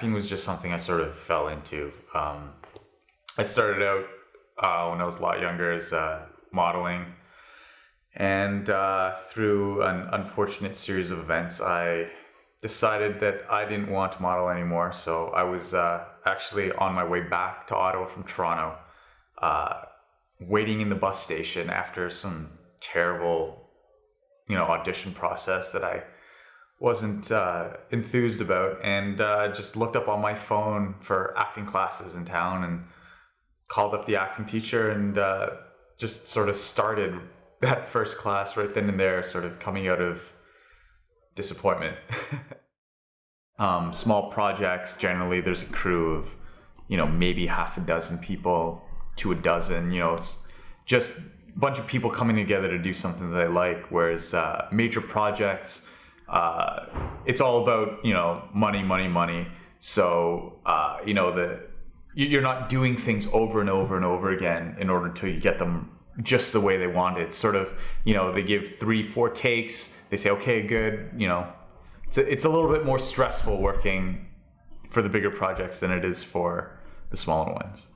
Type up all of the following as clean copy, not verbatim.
Acting was just something I sort of fell into. I started out when I was a lot younger as modeling, and through an unfortunate series of events, I decided that I didn't want to model anymore. So I was actually on my way back to Ottawa from Toronto, waiting in the bus station after some terrible, audition process that I wasn't enthused about, and just looked up on my phone for acting classes in town and called up the acting teacher, and just sort of started that first class right then and there, sort of coming out of disappointment. Small projects, generally there's a crew of maybe half a dozen people to a dozen. It's just a bunch of people coming together to do something that they like, whereas major projects, it's all about money. So you're not doing things over and over and over again in order to get them just the way they want it. Sort of, they give 3-4 takes. They say, okay, good. It's a little bit more stressful working for the bigger projects than it is for the smaller ones.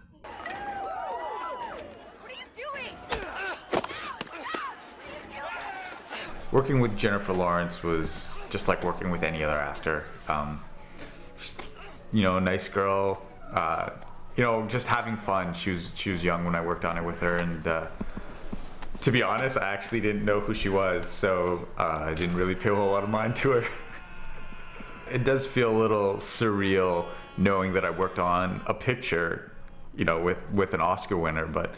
Working with Jennifer Lawrence was just like working with any other actor. A nice girl, just having fun. She was young when I worked on it with her, and to be honest, I actually didn't know who she was, so I didn't really pay a whole lot of mind to her. It does feel a little surreal knowing that I worked on a picture, with an Oscar winner, but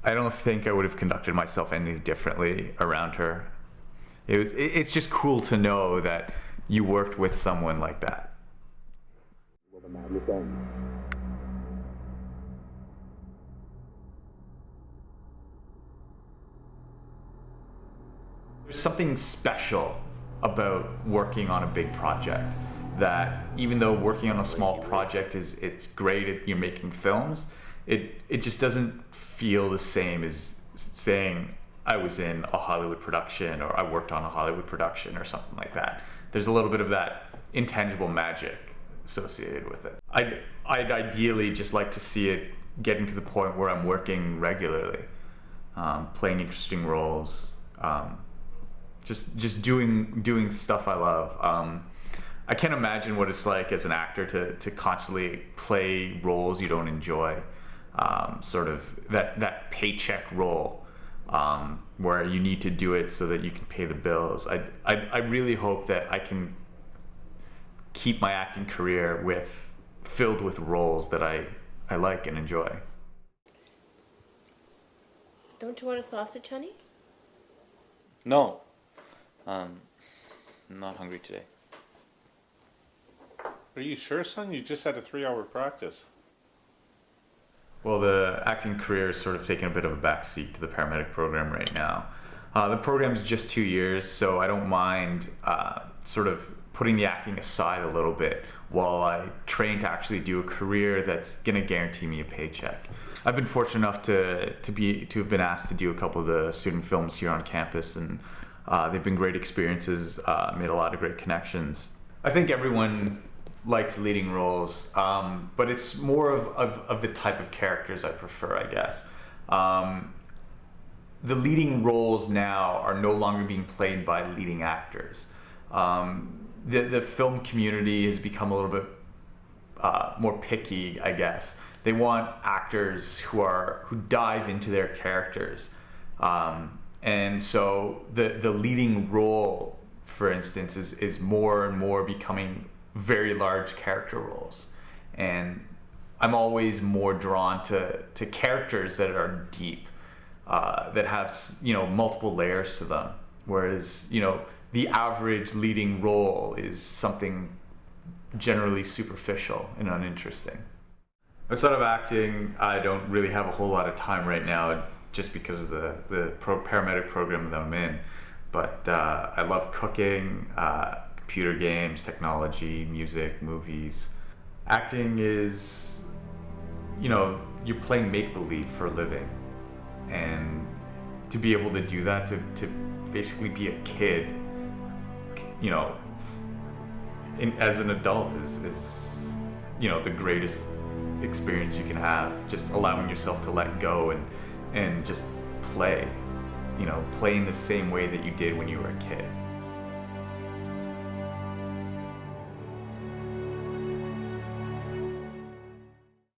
I don't think I would have conducted myself any differently around her. It's just cool to know that you worked with someone like that. There's something special about working on a big project, that even though working on a small project it's great, you're making films, it just doesn't feel the same as saying I was in a Hollywood production, or I worked on a Hollywood production, or something like that. There's a little bit of that intangible magic associated with it. I'd ideally just like to see it getting to the point where I'm working regularly, playing interesting roles, just doing stuff I love. I can't imagine what it's like as an actor to constantly play roles you don't enjoy. Sort of that paycheck role, where you need to do it so that you can pay the bills. I really hope that I can keep my acting career filled with roles that I like and enjoy. Don't you want a sausage, honey? No. I'm not hungry today. Are you sure, son? You just had a 3-hour practice. Well, the acting career is sort of taking a bit of a backseat to the paramedic program right now. The program's just 2 years, so I don't mind sort of putting the acting aside a little bit while I train to actually do a career that's going to guarantee me a paycheck. I've been fortunate enough to have been asked to do a couple of the student films here on campus, and they've been great experiences, made a lot of great connections. I think everyone likes leading roles, but it's more of the type of characters I prefer, I guess. The leading roles now are no longer being played by leading actors. The film community has become a little bit more picky, I guess. They want actors who dive into their characters, and so the leading role, for instance, is more and more becoming very large character roles, and I'm always more drawn to characters that are deep, that have multiple layers to them, whereas the average leading role is something generally superficial and uninteresting. Outside of acting, I don't really have a whole lot of time right now, just because of the paramedic program that I'm in, but I love cooking, computer games, technology, music, movies. Acting is, you're playing make-believe for a living, and to be able to do that, to basically be a kid, as an adult is the greatest experience you can have. Just allowing yourself to let go and just play, play in the same way that you did when you were a kid.